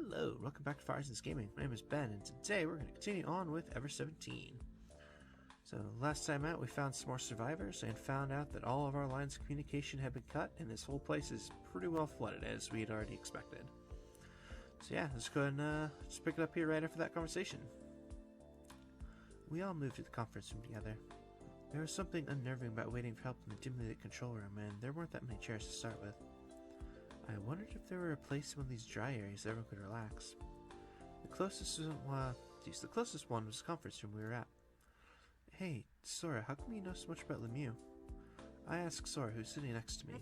Hello, welcome back to Firesense Gaming. My name is Ben, and today we're going to continue on with Ever17. So, last time out we found some more survivors and found out that all of our lines of communication had been cut, and this whole place is pretty well flooded, as we had already expected. So yeah, let's go ahead and just pick it up here right after that conversation. We all moved to the conference room together. There was something unnerving about waiting for help in the dimly lit control room, and there weren't that many chairs to start with. I wondered if there were a place in one of these dry areas that everyone could relax. The closest one was the conference room we were at. Hey, Sora, how come you know so much about Lemieux? I asked Sora, who's sitting next to me.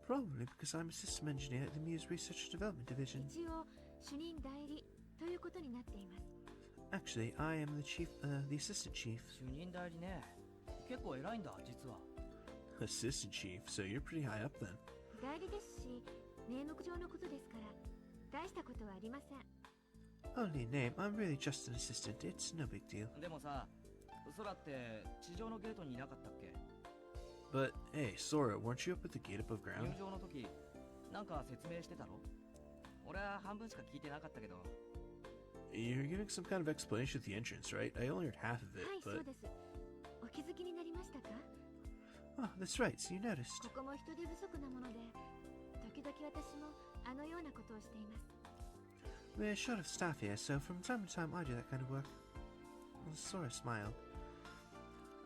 Probably because I'm a system engineer at Lemieux's Research and Development Division. Actually, I am the assistant chief. Assistant chief, so you're pretty high up then. Only name, I'm really just an assistant, it's no big deal. But hey, Sora, weren't you up at the gate above ground? You're giving some kind of explanation at the entrance, right? I only heard half of it, but... Oh, that's right, so you noticed. We're short of staff here, so from time to time I do that kind of work. Sora smiled.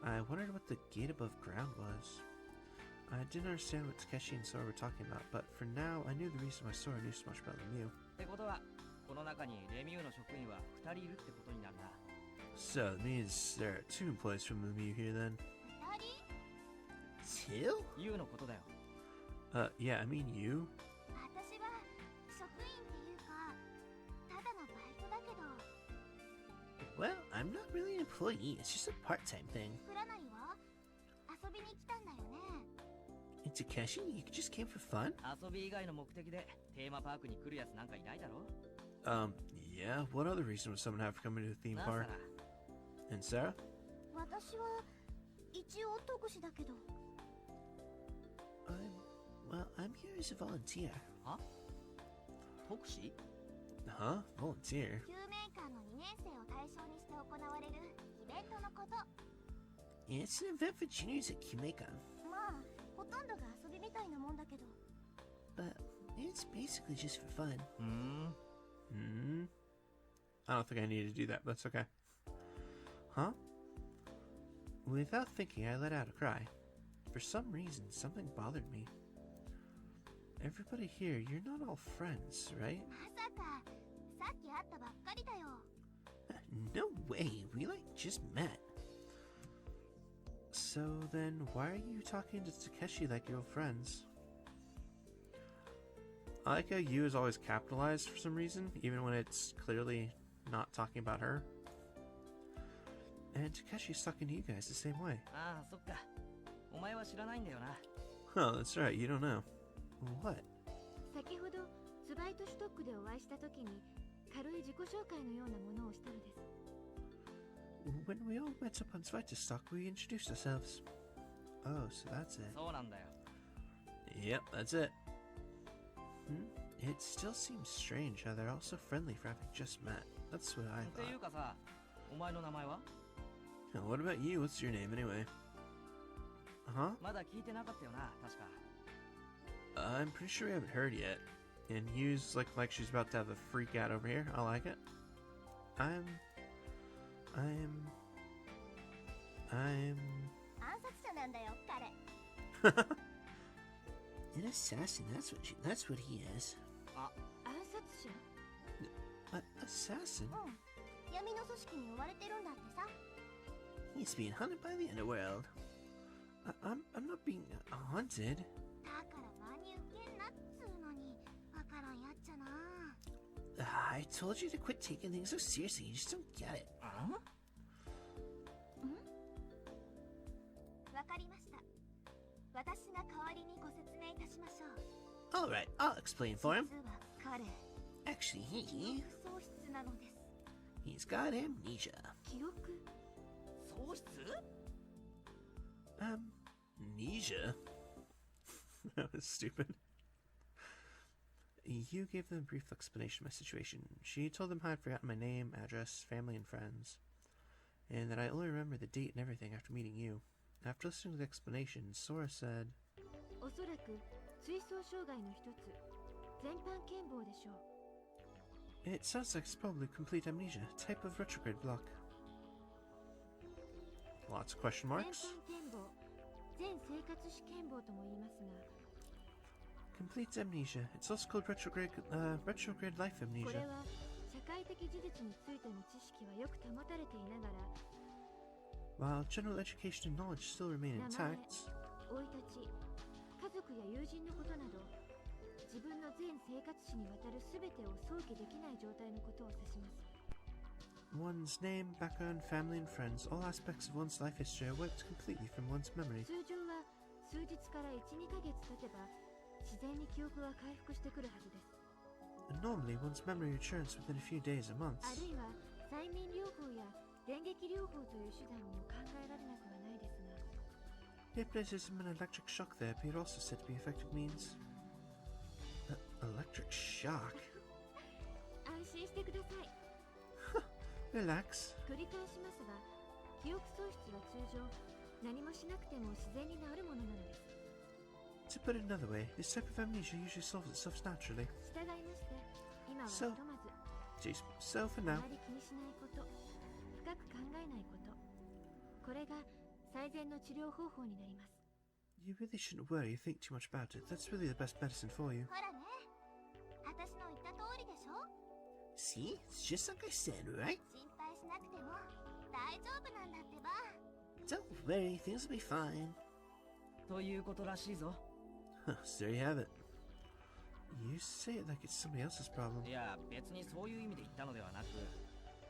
I wondered what the gate above ground was. I didn't understand what Takeshi and Sora were talking about, but for now I knew the reason why Sora knew so much about Lemieux. So it means there are 2 employees from Lemieux here then. 2? Yeah, I mean you. Well, I'm not really an employee, it's just a part-time thing. And Takeshi, you just came for fun? Yeah, what other reason would someone have for coming to a theme park? And Sarah? I'm here as a volunteer. Huh? Huh? Volunteer? It's an event for juniors at Kyumeikan. But it's basically just for fun. I don't think I need to do that, but that's okay. Huh? Without thinking, I let out a cry. For some reason, something bothered me. Everybody here, you're not all friends, right? No way, we just met. So then, why are you talking to Takeshi like you're friends? I like how you is always capitalized for some reason, even when it's clearly not talking about her. And Takeshi's talking to you guys the same way. Oh, that's right, you don't know. What? When we all met up on Stock, we introduced ourselves. Oh, so that's it. Yep, that's it. It still seems strange how they're all so friendly for having just met. That's what I thought. Now, what about you? What's your name anyway? Huh? I'm pretty sure we haven't heard yet. And Hugh's like she's about to have a freak out over here. I like it. I'm an assassin, that's what he is. Assassin? He's being hunted by the underworld. I'm not being haunted. I told you to quit taking things so seriously, you just don't get it. Alright, I'll explain for him. Actually, he's got amnesia. Amnesia? That was stupid. You gave them a brief explanation of my situation. She told them how I'd forgotten my name, address, family, and friends, and that I only remember the date and everything after meeting you. After listening to the explanation, Sora said, "It sounds like it's probably complete amnesia, type of retrograde block." Lots of question marks. Complete amnesia. It's also called retrograde life amnesia. While general education and knowledge still remain intact, one's name, background, family, and friends, all aspects of one's life history are wiped completely from one's memory. And normally, one's memory returns within a few days or months. Hypnotism and electric shock therapy are also said to be effective means. Electric shock? Relax. To put it another way, this type of amnesia usually solves itself naturally. So for now, you really shouldn't worry or think too much about it. That's really the best medicine for you. See? It's just like I said, right? Don't worry, things will be fine. So there you have it. You say it like it's somebody else's problem.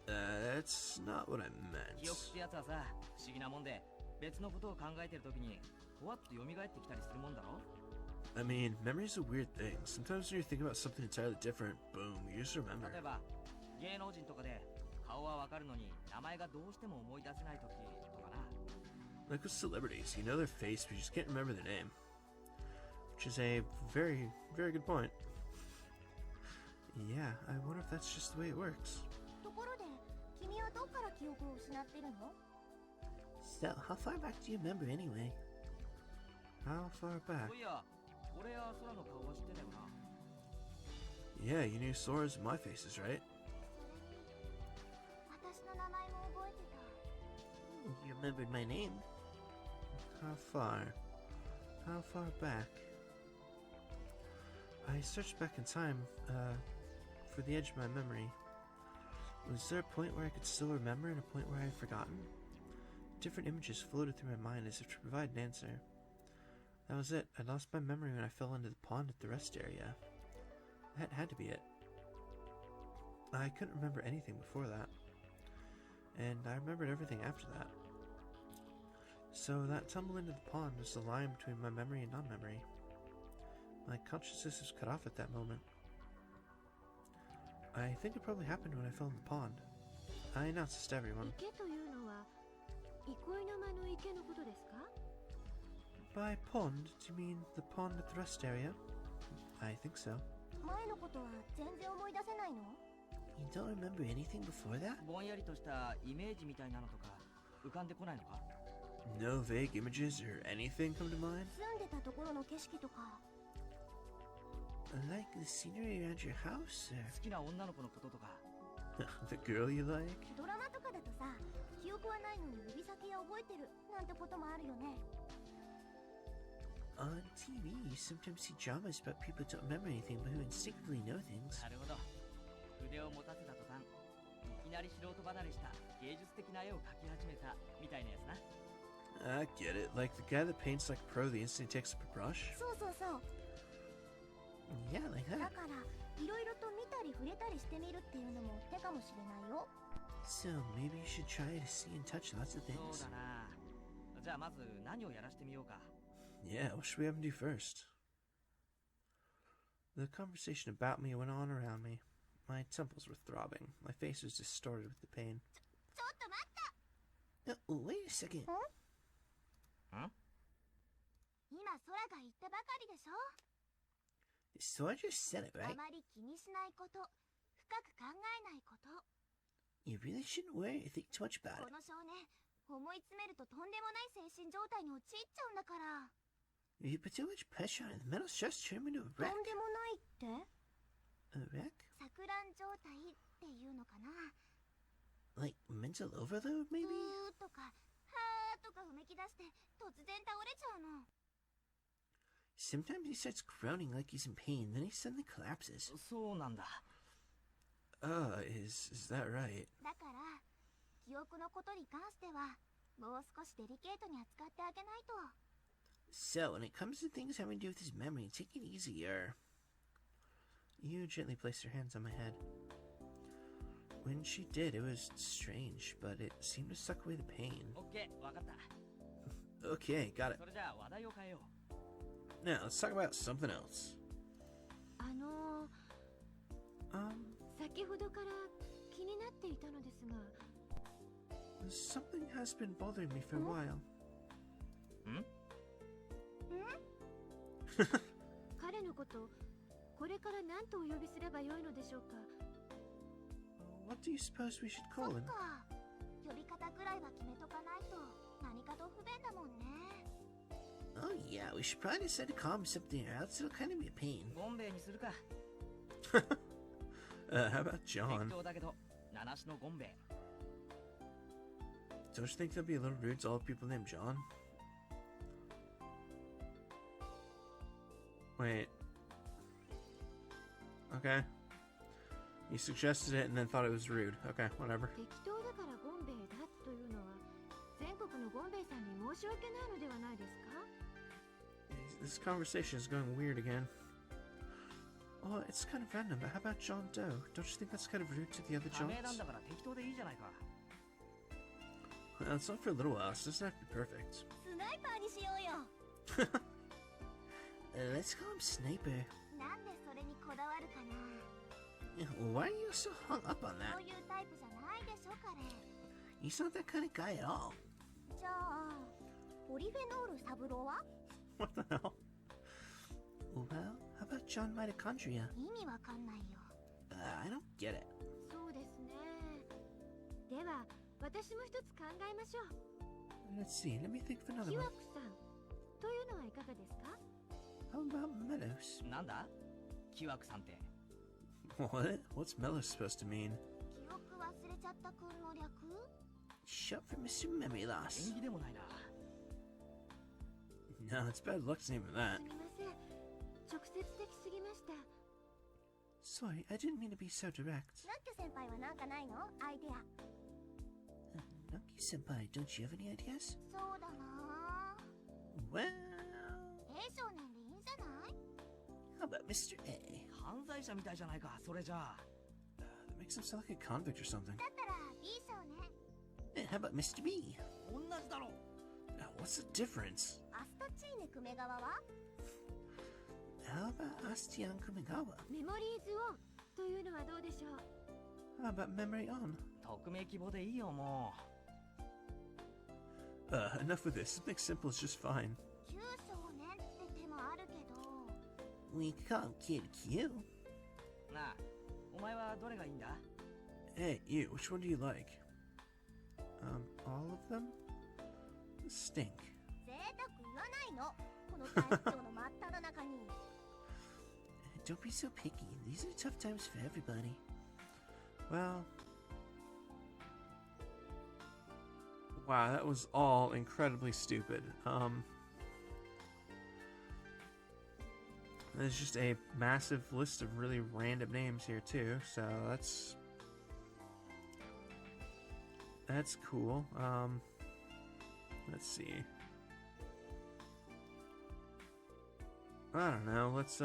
That's not what I meant. I mean, memory's a weird thing. Sometimes when you're thinking about something entirely different, boom, you just remember. Like with celebrities, you know their face, but you just can't remember their name. Which is a very, very good point. Yeah, I wonder if that's just the way it works. So, how far back do you remember anyway? How far back? Yeah, you knew Sora's and my faces, right? You remembered my name? How far? How far back? I searched back in time, for the edge of my memory. Was there a point where I could still remember and a point where I had forgotten? Different images floated through my mind as if to provide an answer. That was it. I lost my memory when I fell into the pond at the rest area. That had to be it. I couldn't remember anything before that. And I remembered everything after that. So that tumble into the pond was the line between my memory and non-memory. My consciousness was cut off at that moment. I think it probably happened when I fell in the pond. I announced this to everyone. By pond, do you mean the pond at the rest area? I think so. You don't remember anything before that? No vague images or anything come to mind? Like the scenery around your house, or the girl you like? On TV, you sometimes see dramas about people who don't remember anything but who instinctively know things. I get it. Like the guy that paints like pro the instant he takes up a brush? Yeah, like that. So maybe you should try to see and touch lots of things. Yeah, what should we have him do first? The conversation about me went on around me. My temples were throbbing. My face was distorted with the pain. Wait a second. Huh? 空が言ったばかりでしょ。 The sword just said it, あ right? まり気にしないこと、深く考えないこと。 You really shouldn't worry or think too much about こ it. の少年、思い詰めるととんでもない精神状態に陥っちゃうんだから。 If you put too much pressure on it, the metal just turn him into a と wreck. んでもないって？ A wreck? 錯乱状態っていうのかな。 Like mental overload, う maybe? ーとか、はーとかうめき出して突然倒れちゃうの。 Sometimes he starts groaning like he's in pain, then he suddenly collapses. そうなんだ。Is that right? だから、記憶のことに関しては、もう少しデリケートに扱ってあげないと。 So, when it comes to things having to do with his memory, take it easier. You gently placed your hands on my head. When she did, it was strange, but it seemed to suck away the pain. オッケー、わかった。 Okay, got it. それじゃあ話題を変えよ Now, let's talk about something else. 先ほどから気になっていたのですが。 Something has been bothering me for a while. う。ん？彼のこと、これから何とお呼びすればよいのでしょうか。 What do you suppose we should そ call っ him? か、呼び方ぐらいは決めとかないと何かと不便だもんね。 Oh yeah, we should probably decide to call him something or else it'll kind of be a pain. ゴンベイにするか。 How about 適 John? 当だけど、七種のゴンベイ。 Don't you think that'd be a little rude to all people named John? Wait. Okay. You suggested it and then thought it was rude. Okay, whatever. 適当だからゴンベイだというのは全国のゴンベイさんに申し訳ないのではないですか？ This conversation is going weird again. Oh, it's kind of random, but how about John Doe? Don't you think that's kind of rude to the other 仮名なん Johns? だから適当でいいじゃないか。 Well, it's not for a little while, so it doesn't have to be perfect. スナイパーにしようよ。 Let's call him Sniper. なんでそれにこだわるかな。 Why are you so hung up on そ that? ういうタイプじゃないでしょ彼。 He's not that kind of guy at all. じゃあポリフェノール三郎は？ What the hell? Well, how about John Mitochondria? 意味わかんないよ。 I don't get it. そうですね。では私も一つ考えましょう。 Let's see, let me think of another キワ one. クさんというのはいかがですか？ How about Meadows? なんだ？キワクさんって。 What? What's Mellows supposed to mean? 記憶忘れちゃったくんの略？ Shut for Mr. Memory 縁 Loss. 起でもないな。 No, it's bad luck to name him that. すみません。直接的すぎました。 Sorry, I didn't mean to be so direct. ナッケ先輩はなんかないの？アイデア。 Nucky Senpai, don't you have any ideas? そうだな。 Well, A 少年でいいんじゃない？ how about Mr. A? 犯罪者みたいじゃないか。それじゃあ。 That makes him sound like a convict or something. だったら B 少年。 How about Mr. B? 同じだろ。 What's the difference? アスタチーネクメガワは？ How about Astian Kumigawa? メモリーズオンというのはどうでしょう？ How about Memory On? 匿名希望でいいよも Enough with this. Something simple is just fine. 旧少年って手もあるけど。 We call Kid Q. う。なあ、お前はどれがいいんだ？ Hey, you, which one do you like? All of them? Stink. 贅沢言わないの。この大不況の真っ只中に。 Don't be so picky. These are tough times for everybody. Well... Wow, that was all incredibly stupid. There's just a massive list of really random names here too, so that's cool. Let's see. I don't know. Let's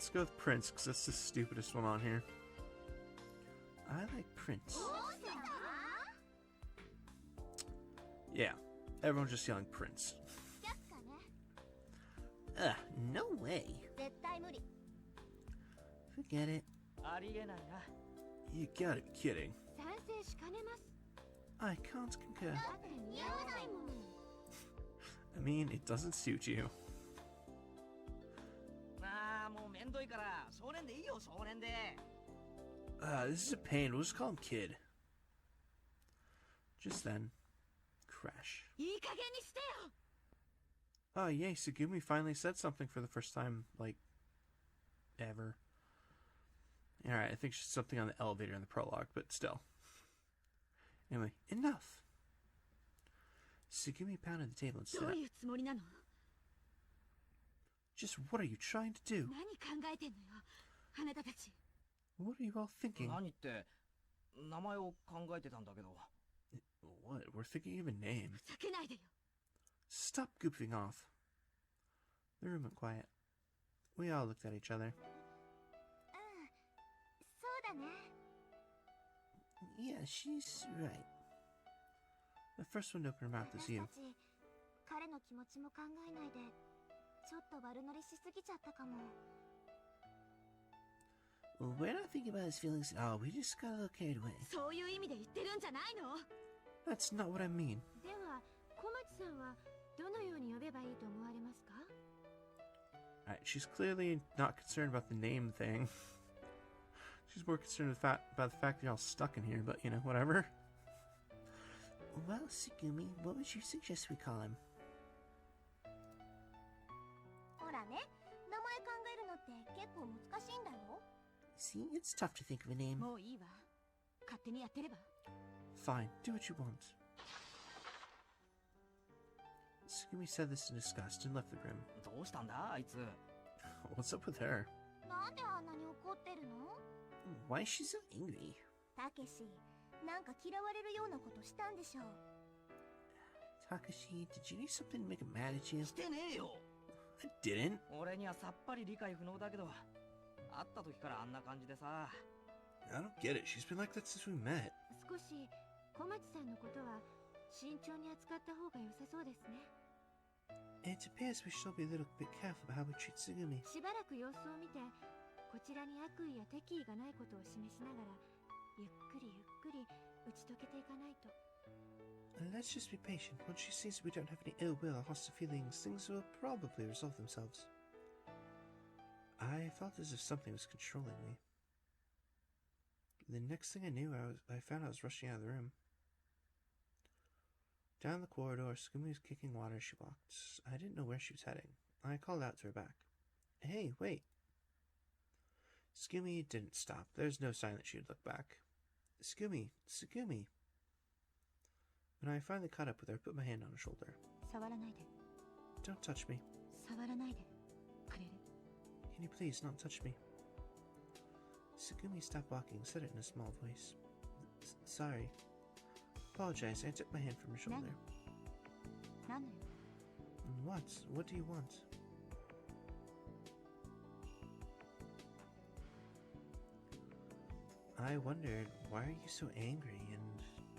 go with Prince, because that's the stupidest one on here. I like Prince. Yeah, everyone's just yelling Prince. 却下ね。 No way. 絶対無理。 Forget it. ありえないな。 You gotta be kidding. 賛成しかねます。 I can't concur. だって似合わないもん。mean it doesn't suit you. ああ、もうめんどいから少年でいいよ、少年で。This is a pain. We'll just call him Kid. Just then, crash. いい加減にしてよ。 Oh, yay, Sugumi finally said something for the first time, like, ever. Alright, I think she's something on the elevator in the prologue, but still. Anyway, enough! Sugumi pounded the table and stood どう up. いうつもりなの？ Just what are you trying to do? 何考えてんのよ、あなたたち。 What are you all thinking? 何って名前を考えてたんだけど。 What? We're thinking of a name. ふざけないでよ。 Stop goofing off. The room went quiet. We all looked at each other. そうだね。 Yeah, she's right. The first one to open her mouth is 私 you. たち、彼の気持ちも考えないで、ちょっと悪乗りしすぎちゃったかも。 Well, we're not thinking about his feelings at all. We just got a little carried away. そういう意味で言ってるんじゃないの？ That's not what I mean. では、小町さんはどのように呼べばいいと思われますか？ Alright, she's clearly not concerned about the name thing. She's more concerned about the fact that y'all stuck in here, but you know, whatever. Well, Sugumi, what would you suggest we call him? ほらね、名前考えるのって結構難しいんだよ。 See, it's tough to think of a name. もういいわ。勝手にやってれば。 Fine, do what you want. Sugumi said this in disgust and left the room. どうしたんだあいつ。 What's up with her? なんであんなに怒ってるの？ Why is she so angry? たけし、なんか嫌われるようなことしたんでしょう。 Takashi, did you do something to make him mad at you? してねえよ。 I didn't. 俺にはさっぱり理解不能だけど、会った時からあんな感じでさ。 I don't get it. She's been like that since we met. 少し小町さんのことは慎重に扱った方が良さそうですね。 It appears we should all be a little bit careful about how we treat Sugumi. しばらく様子を見て、こちらに悪意や敵意がないことを示しながら、ゆっくりゆっくり打ち解けていかないと。 Let's just be patient. Once she sees we don't have any ill will or hostile feelings, things will probably resolve themselves. I felt as if something was controlling me. The next thing I knew, I found I was rushing out of the room. Down the corridor, Sugumi was kicking water as she walked. I didn't know where she was heading. I called out to her back. Hey, wait. Sugumi didn't stop. There's no sign that she would look back. Sugumi, Sugumi. When I finally caught up with her, I put my hand on her shoulder. 触らないで。 Don't touch me. 触らないで。くれる？ Can you please not touch me? Sugumi stopped walking and said it in a small voice. Sorry. Apologize, I took my hand from her shoulder. 何のよ？ What? What do you want? I wondered, why are you so angry? And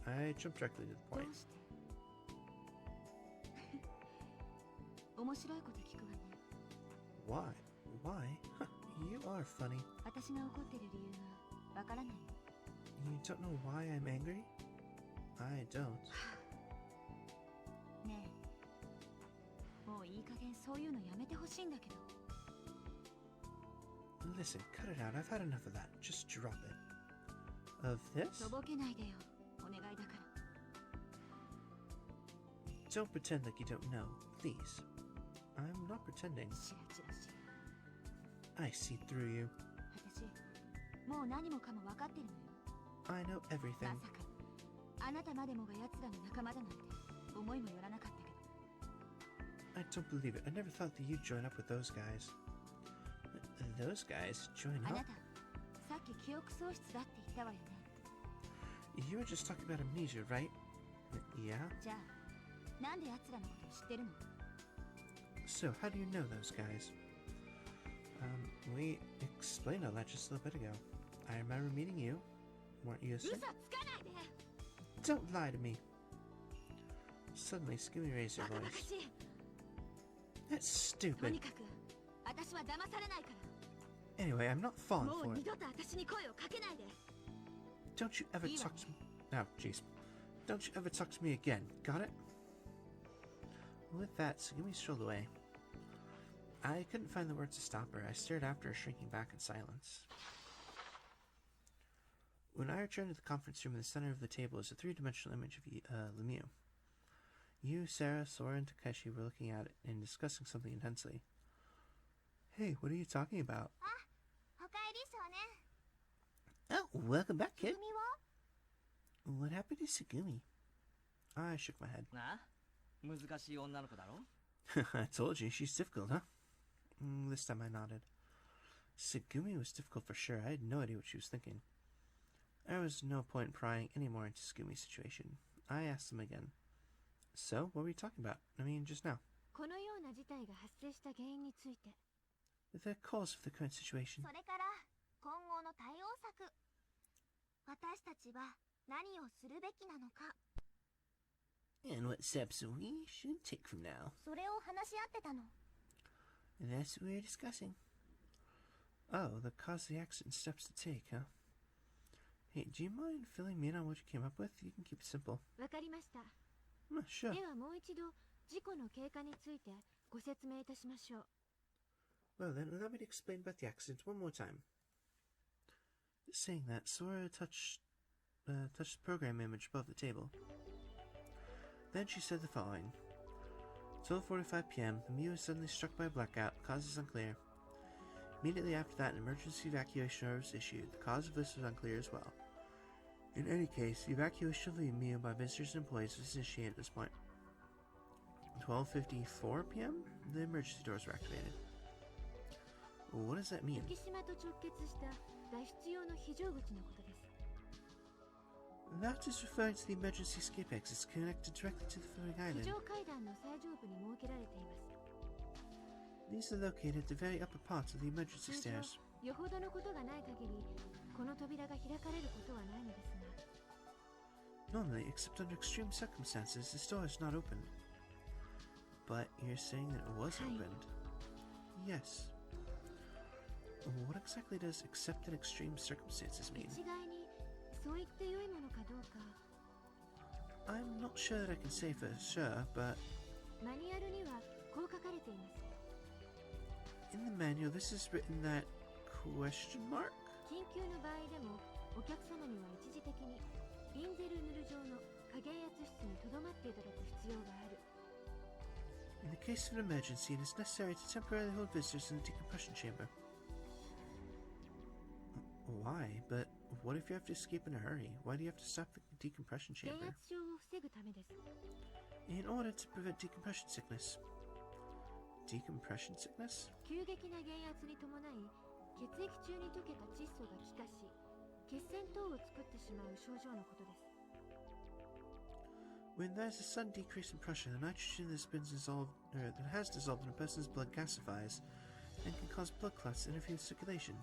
I jumped directly to the ど point. うして面白いこと聞くわね。 Why? Why? You are funny. 私が怒ってる理由がわからないの。 You don't know why I'm angry? I don't. ねえ、もういい加減そういうのやめてほしいんだけど。 Listen, cut it out. I've had enough of that. Just drop it. Of this? とぼけないでよ。お願いだから。 Don't pretend like you don't know. Please. I'm not pretending. チラチラし。 I see through you. 私、もう何もかも分かってるのよ。 I know ま everything. さか、あなたまでもが奴らの仲間だなんて思いもよらなかったけど。 I don't believe it. I never thought that you'd join up with those guys. Those guys? Join あな up? た、さっき記憶喪失だって言ったわよね。 You were just talking about amnesia, right? Yeah? じゃあ、なんで奴らのことを知ってるの？ So, how do you know those guys? We explained all that just a little bit ago. I remember meeting you. Weren't you a 嘘 sim? つかないで。 Don't lie to me. Suddenly, Skimmy raised her バカバカ voice. しい。 That's と stupid. にかく、私は騙されないか Anyway, I'm not ら。 falling もう for 二 it. 度と私に声をかけないで。 Don't you ever Eva. talk to me. Oh, jeez. Don't you ever talk to me again. Got it? With that, Sugumi strolled away. I couldn't find the words to stop her. I stared after her, shrinking back in silence. When I returned to the conference room, in the center of the table is a three-dimensional image of Lemieux. You, Sarah, Sora, and Takeshi were looking at it and discussing something intensely. Hey, what are you talking about? Oh, welcome back, kid. What happened to Sugumi? I shook my head. I told you, she's difficult, huh? This time I nodded. Sugumi was difficult for sure. I had no idea what she was thinking. There was no point in prying any more into Sugumi's situation. I asked him again. So, what were you talking about? I mean, just now. The cause of the current situation. And what steps we should take from now. And that's what we're discussing. Oh, the cause of the accident, steps to take, huh? Hey, do you mind filling me in on what you came up with? You can keep it simple. Sure. Well then, allow me to explain about the accident one more time. Saying that, Sora touched the program image above the table. Then she said the following. 12:45 p.m., the Mew is suddenly struck by a blackout, cause is unclear. Immediately after that, an emergency evacuation order was issued. The cause of this was unclear as well. In any case, the evacuation of the Mew by visitors and employees was initiated at this point. 12:54 p.m., the emergency doors were activated. What does that mean? That is referring to the emergency escape exits connected directly to the floating island. These are located at the very upper parts of the emergency stairs. Normally, except under extreme circumstances, this door is not open. But you're saying that it was opened? Yes. What exactly does except in extreme circumstances mean? I'm not sure that I can say for sure, but in the manual this is written that question mark? In the case of an emergency, it is necessary to temporarily hold visitors in the decompression chamber. Why? But what if you have to escape in a hurry? Why do you have to stop the decompression chamber? In order to prevent decompression sickness. Decompression sickness? When there's a sudden decrease in pressure, the nitrogen that has dissolved in a person's blood gasifies and can cause blood clots to interfere with circulation.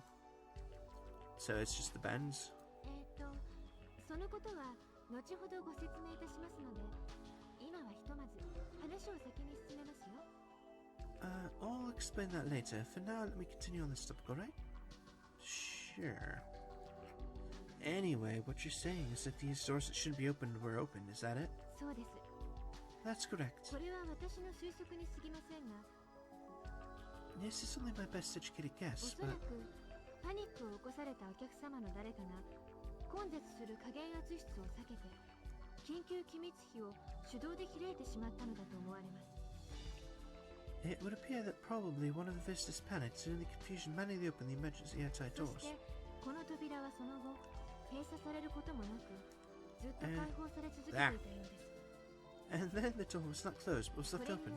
So it's just the bends? I'll explain that later. For now, let me continue on this topic, alright? Sure. Anyway, what you're saying is that these doors that shouldn't be opened were opened, is that it? That's correct. This is only my best educated guess, but... It would appear that probably one of the visitors panicked and in the confusion manually opened the emergency airtight doors. And then the door was not closed but was left open.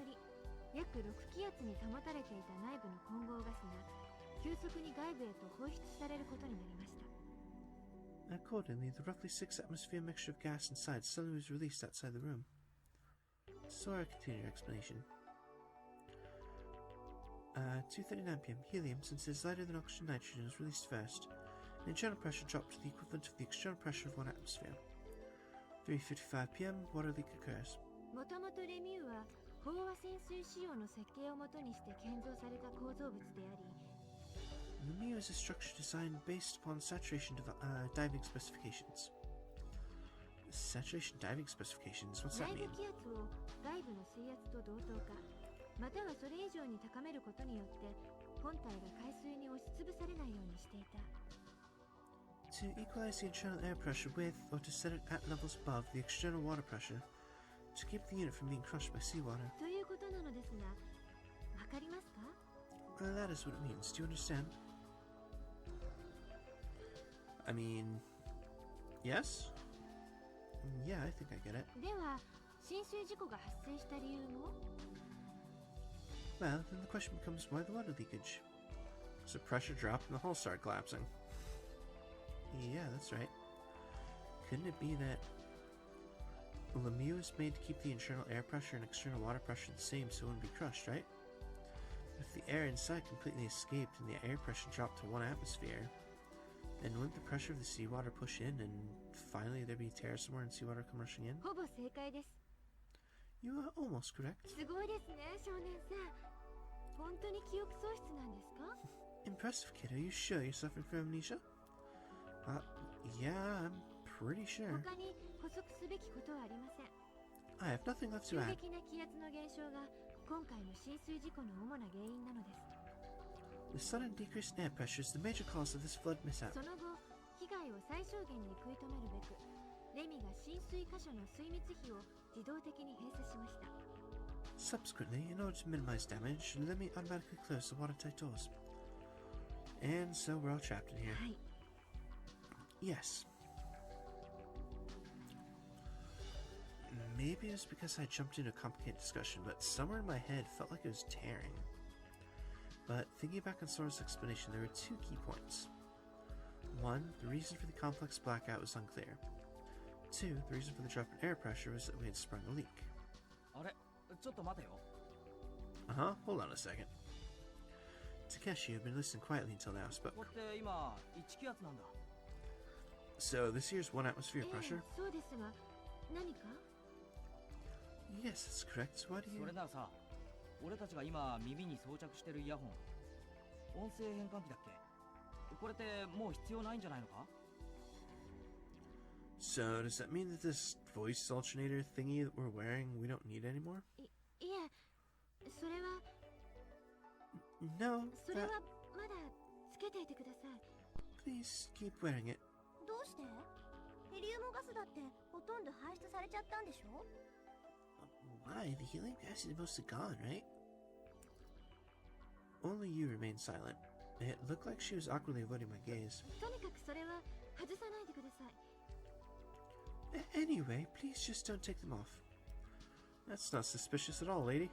Accordingly, the roughly 6 atmosphere mixture of gas inside suddenly was released outside the room. Sora continued her explanation. 2:39 p.m. Helium, since it is lighter than oxygen nitrogen, is released first. The internal pressure dropped to the equivalent of the external pressure of 1 atmosphere. 3:55 p.m. Water leak occurs. The Mew is a structure designed based upon saturation diving specifications. Saturation diving specifications? What's that mean? 外部の水圧と同等か、またはそれ以上に高めることによって本体が海水に押しつぶされないようにしていた。To equalize the internal air pressure with, or to set it at levels above the external water pressure, to keep the unit from being crushed by seawater. ということなのですが、わかりますか？ That is what it means. Do you understand? I mean, yes? Yeah, I think I get it. では、浸水事故が発生した理由も？ Well, then the question becomes why the water leakage? So pressure dropped and the hull started collapsing. Yeah, that's right. Couldn't it be that Lemieux is made to keep the internal air pressure and external water pressure the same so it wouldn't be crushed, right? If the air inside completely escaped and the air pressure dropped to 1 atmosphere, then wouldn't the pressure of the seawater push in and finally there'd be tears somewhere and seawater come rushing in? ほぼ正解です。You are almost correct. すごいですね、少年さん。本当に記憶喪失なんですか？ Impressive, kid. Are you sure you're suffering from amnesia? Yeah, I'm pretty sure. 他に補足すべきことはありません。 I have nothing left 急 to add. 激な気圧の減少が今回の浸水事故の主な原因なのです。 The sudden decrease in air pressure is the major cause of this flood mishap. その後、被害を最小限に食い止めるべく、レミが浸水箇所の水密費を自動的に閉鎖しました。 Subsequently, in order to minimize damage, let me automatically close the watertight doors. And so we're all trapped in here. はい。 Yes. Maybe it was because I jumped into a complicated discussion, but somewhere in my head felt like it was tearing. But thinking back on Sora's explanation, there were 2 key points. 1, the reason for the complex blackout was unclear. 2, the reason for the drop in air pressure was that we had sprung a leak. あれ、ちょっと待てよ。Hold on a second. Takeshi had been listening quietly until now, spoke. ここって今1気圧なんだ。 So this here's 1 atmosphere pressure? そうですが、何か？ Yes, that's correct. Why do そ you... れならさ、俺たちが今耳に装着してるイヤホン、音声変換器だっけ？これってもう必要ないんじゃないのか？ So does that mean that this voice alternator thingy that we're wearing we don't need anymore? いえ、それは No, それ that... はまだつけていてください。 Please keep wearing it. どうして？ヘリウムガスだってほとんど排出されちゃったんでしょ？ Why? The helium gas is mostly gone, right? Only you remained silent. It looked like she was awkwardly avoiding my gaze. とにかくそれは外さないでください。 Anyway, please just don't take them off. That's not suspicious at all, lady.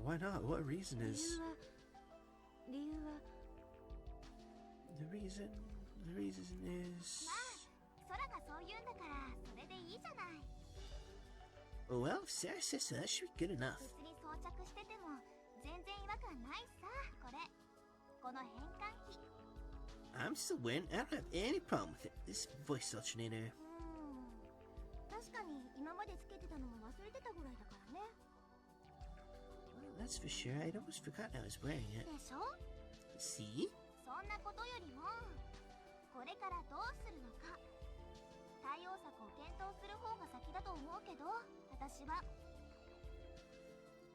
Why not? What reason 理 is... 由は The reason is... 空がそう言うんだからそれでいいじゃない。 Well, if Sarah says so, that should be good enough. 別に装着してても全然違和感ないさ。この変換器。 I'm still wearing it. I don't have any problem with it. This voice alternator. 確かに今までつけてたのも忘れてたぐらいだからね。 Well, that's for sure. I'd almost forgotten I was wearing it. でしょ？ See? そんなことよりもこれからどうするのか対応策を検討する方が先だと思うけど、私は。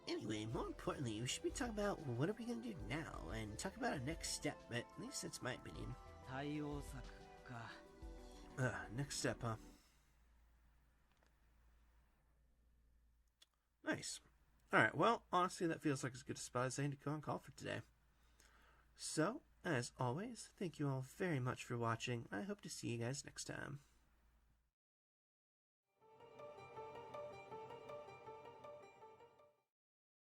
Anyway, more importantly, we should be talking about what are we going to do now and talk about our next step. At least that's my opinion. 対応策か。Next step, huh? Nice. Alright, well, honestly, that feels like as good a spot as I need to go on call for today. So, as always, thank you all very much for watching. I hope to see you guys next time.